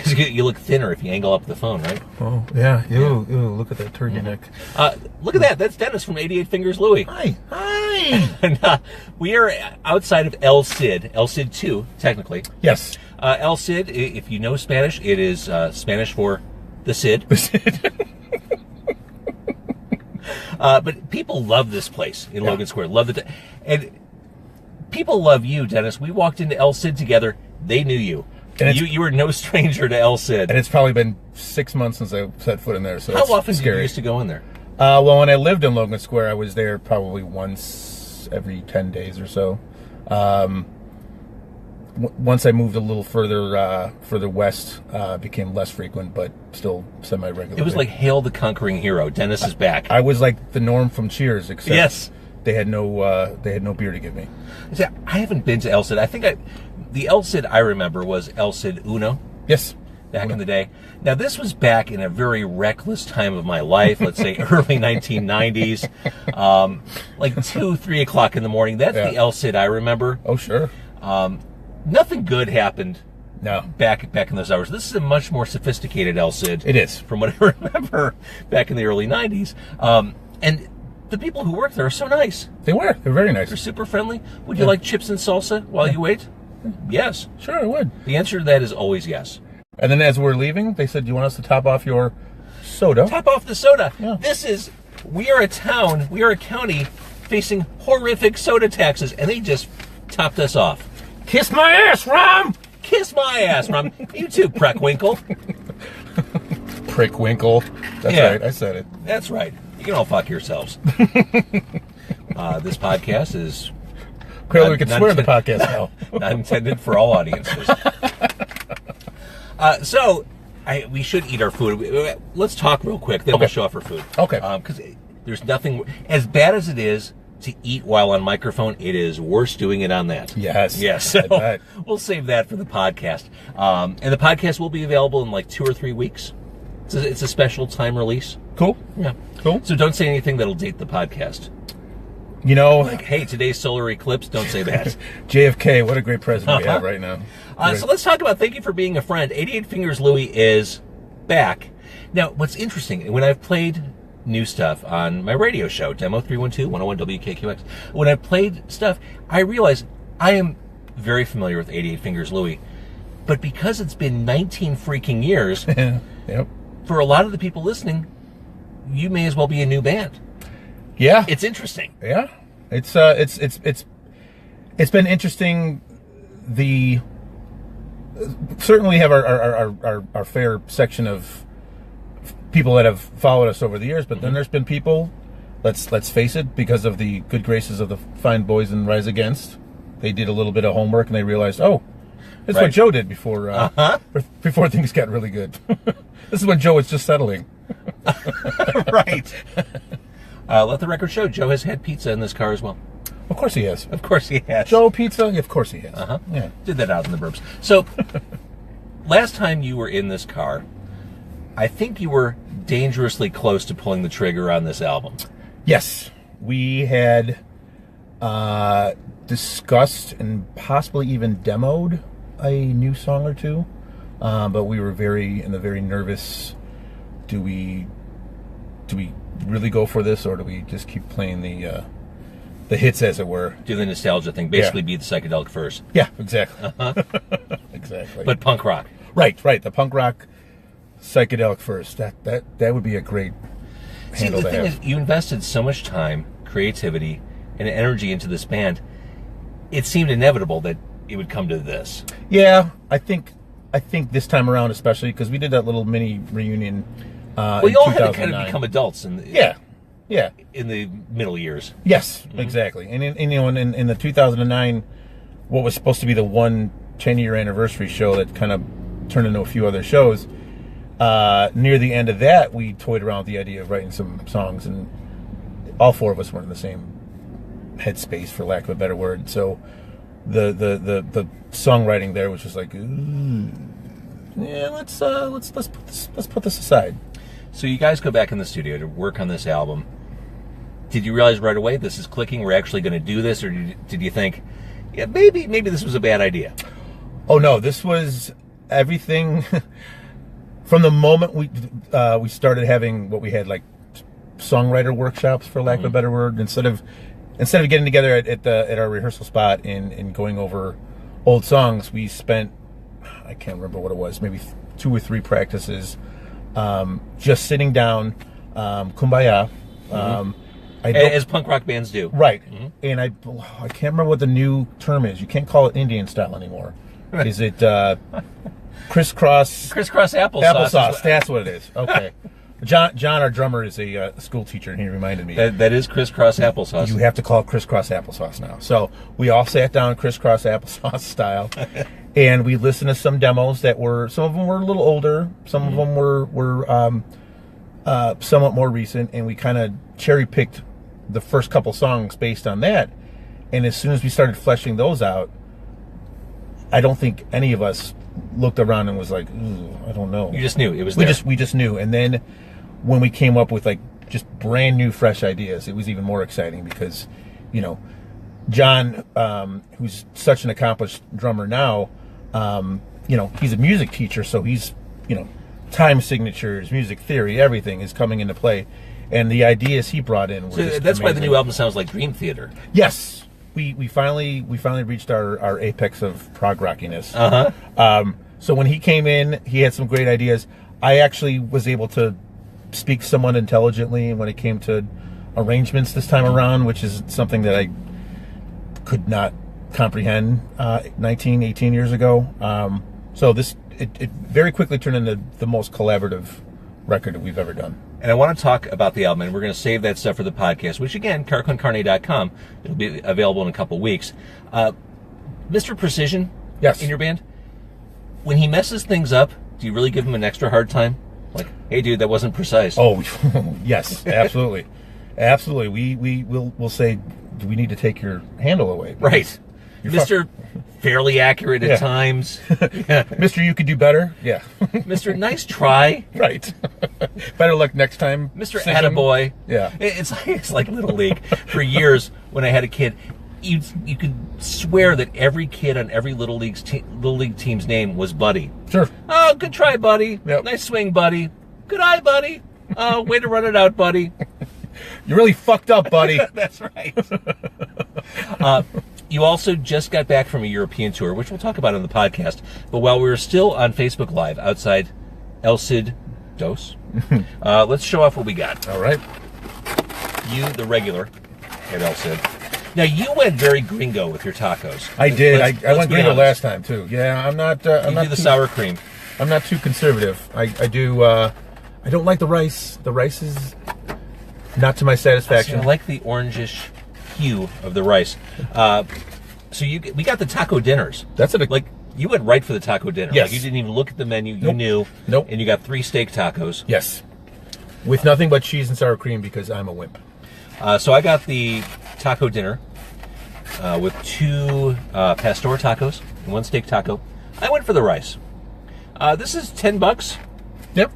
You look thinner if you angle up the phone, right? Oh, yeah. Ew, look at that turkey neck. Look at that. That's Dennis from 88 Fingers Louie. Hi. And, we are outside of El Cid 2, technically. Yes. El Cid, if you know Spanish, it is Spanish for the Cid. The Cid. But people love this place in Logan Square. Love it. And people love you, Dennis. We walked into El Cid together. They knew you. You were no stranger to El Cid. And it's probably been 6 months since I set foot in there. So how often did you used to go in there? Well, when I lived in Logan Square, I was there probably once every 10 days or so. Once I moved a little further west, became less frequent, but still semi-regular. It was like Hail the Conquering Hero. Dennis is back. I was like the Norm from Cheers, except yes. They had no beer to give me. See, I haven't been to El Cid. I think the El Cid I remember was El Cid Uno. Yes. Back in the day. Now, this was back in a very reckless time of my life, let's say early 1990s, like 2, 3 o'clock in the morning. That's the El Cid I remember. Oh, sure. Nothing good happened back in those hours. This is a much more sophisticated El Cid. It is. From what I remember back in the early 90s. And the people who worked there are so nice. They were. They're very nice. They're super friendly. Would you like chips and salsa while you wait? Yes. Sure, I would. The answer to that is always yes. And then as we're leaving, they said, do you want us to top off your soda? Top off the soda. Yeah. We are a county facing horrific soda taxes, and they just topped us off. Kiss my ass, Rom! Kiss my ass, Rom. You too, Preckwinkle. Prickwinkle. That's right, I said it. That's right. You can all fuck yourselves. This podcast is... Clearly we can swear in the podcast now. Not intended for all audiences. We should eat our food. Let's talk real quick, then we'll show off our food. Okay. Because there's nothing... As bad as it is to eat while on microphone, it is worse doing it on that. Yes. Yes. So we'll save that for the podcast. And the podcast will be available in like 2 or 3 weeks. It's a special time release. Cool. Yeah. Cool. So don't say anything that'll date the podcast. You know, like, hey, today's solar eclipse, don't say that. JFK, what a great president we have right now. So let's talk about thank you for being a friend. 88 Fingers Louie is back. Now, what's interesting, when I've played new stuff on my radio show, Demo 312, 101 WKQX, when I've played stuff, I realize I am very familiar with 88 Fingers Louie. But because it's been 19 freaking years, yep. For a lot of the people listening, you may as well be a new band. Yeah, it's interesting. Yeah, it's been interesting. Certainly have our fair section of people that have followed us over the years, but then there's been people. Let's face it, because of the good graces of the fine boys in Rise Against, they did a little bit of homework and they realized, oh, this is what Joe did before before things got really good. This is when Joe was just settling. Right. Let the record show Joe has had pizza in this car as well. Of course he has. Of course he has. Joe Pizza? Of course he has. Yeah. Did that out in the burbs. So, last time you were in this car, I think you were dangerously close to pulling the trigger on this album. Yes. We had discussed and possibly even demoed a new song or two, but we were very nervous. Do we really go for this, or do we just keep playing the hits, as it were? Do the nostalgia thing, basically be the psychedelic first. Yeah, exactly. Exactly. But punk rock. Right. The punk rock psychedelic first. That would be a great handle to have. The thing is, you invested so much time, creativity, and energy into this band. It seemed inevitable that it would come to this. Yeah, I think this time around, especially because we did that little mini reunion. We all had to kind of become adults in the middle years. Yes, exactly. And in the 2009, what was supposed to be the 10-year anniversary show that kind of turned into a few other shows, near the end of that, we toyed around with the idea of writing some songs, and all four of us were in the same headspace, for lack of a better word. So the songwriting there was just like, yeah, let's put this aside. So you guys go back in the studio to work on this album. Did you realize right away this is clicking? We're actually going to do this, or did you think, yeah, maybe this was a bad idea? Oh no, this was everything from the moment we started having what we had, like songwriter workshops, for lack of a better word, instead of getting together at our rehearsal spot and going over old songs, we spent, I can't remember what it was, maybe 2 or 3 practices, just sitting down, kumbaya, as punk rock bands do, right? And I can't remember what the new term is. You can't call it Indian style anymore. Is it crisscross applesauce? Applesauce. That's what it is. Okay. John, our drummer, is a school teacher, and he reminded me that is crisscross applesauce. You have to call it crisscross applesauce now. So we all sat down crisscross applesauce style, and we listened to some demos that were, some of them were a little older, some of them were somewhat more recent, and we kind of cherry picked the first couple songs based on that. And as soon as we started fleshing those out, I don't think any of us looked around and was like, ooh, I don't know. You just knew it was there. We just knew. And then when we came up with like just brand new, fresh ideas, it was even more exciting because, you know, John, who's such an accomplished drummer now, you know, he's a music teacher, so he's, you know, time signatures, music theory, everything is coming into play. And the ideas he brought in were just that's amazing. why the new album sounds like Dream Theater. Yes. We finally reached our apex of prog rockiness. So when he came in, he had some great ideas. I actually was able to speak somewhat intelligently when it came to arrangements this time around, which is something that I could not comprehend 19, 18 years ago. So it very quickly turned into the most collaborative record that we've ever done. And I want to talk about the album, and we're going to save that stuff for the podcast, which, again, carconcarne.com. It'll be available in a couple weeks. Mr. Precision, yes, in your band, when he messes things up, do you really give him an extra hard time? Like, hey, dude, that wasn't precise. Oh, yes, absolutely. Absolutely. We'll say, do we need to take your handle away? Right. Mr. Fairly accurate at times. Mr. You could do better. Yeah. Mr. Nice try. Right. Better luck next time. Mr. Attaboy. Yeah. It's like Little League. For years, when I had a kid, you could swear that every kid on every Little League team's name was Buddy. Sure. Oh, good try, Buddy. Yep. Nice swing, Buddy. Good eye, Buddy. Oh, way to run it out, Buddy. You really fucked up, buddy. That's right. You also just got back from a European tour, which we'll talk about on the podcast. But while we were still on Facebook Live outside El Cid Dos, let's show off what we got. All right. You, the regular, at El Cid. Now, you went very gringo with your tacos. I did. I went gringo last time, too. Yeah, I'm not... I'm not do the sour cream. I'm not too conservative. I do... I don't like the rice. The rice is not to my satisfaction. I like the orangish hue of the rice. So we got the taco dinners. That's it. Like, you went right for the taco dinner. Yes. Like, you didn't even look at the menu. You Nope. knew. Nope. And you got 3 steak tacos. Yes. With nothing but cheese and sour cream because I'm a wimp. So I got the taco dinner with 2 pastor tacos and 1 steak taco. I went for the rice. This is $10. Yep.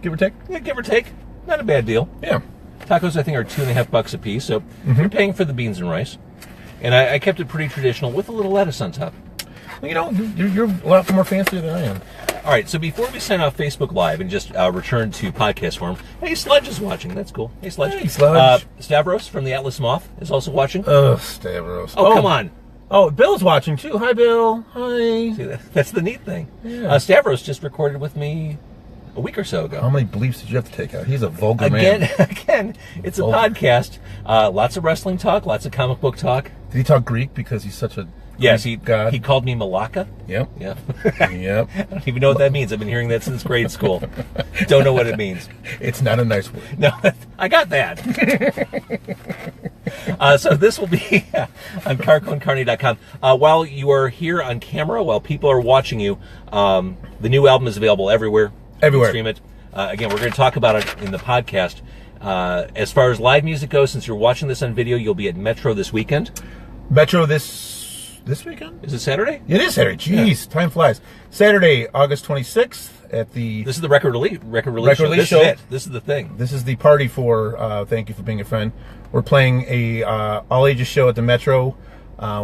Give or take. Yeah, give or take. Not a bad deal. Yeah. Tacos, I think, are $2.50 a piece, so you're paying for the beans and rice. And I kept it pretty traditional with a little lettuce on top. Well, you know, you're a lot more fancier than I am. All right, so before we sign off Facebook Live and just return to podcast form, hey, Sludge is watching. That's cool. Hey, Sludge. Hey, Sludge. Stavros from the Atlas Moth is also watching. Stavros. Oh, come on. Oh, Bill's watching, too. Hi, Bill. Hi. See, that's the neat thing. Yeah. Stavros just recorded with me a week or so ago. How many bleeps did you have to take out? He's a vulgar man. Again, it's a podcast. Lots of wrestling talk, lots of comic book talk. Did he talk Greek because he's such a Yes, Greek god? He called me Malaka. Yep. Yeah. Yep. I don't even know what that means. I've been hearing that since grade school. Don't know what it means. It's not a nice word. No, I got that. So this will be on carconcarne.com. While you are here on camera, while people are watching you, the new album is available everywhere. Everywhere. Stream it. Again, we're going to talk about it in the podcast. As far as live music goes, since you're watching this on video, you'll be at Metro this weekend. Metro this weekend? Is it Saturday? It is Saturday. Jeez, Yeah. Time flies. Saturday, August 26th at the... This is the record release show. This is it. This is the thing. This is the party for Thank You for Being a Friend. We're playing a all-ages show at the Metro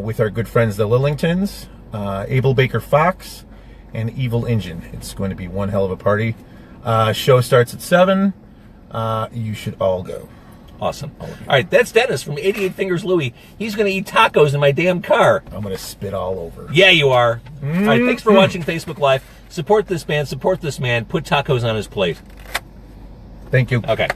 with our good friends, the Lillingtons, Abel Baker Fox, and Evil Engine. It's going to be one hell of a party. Show starts at 7. You should all go. Awesome. All right, that's Dennis from 88 Fingers Louie. He's going to eat tacos in my damn car. I'm going to spit all over. Yeah, you are. All right, thanks for watching Facebook Live. Support this band, support this man. Put tacos on his plate. Thank you. Okay.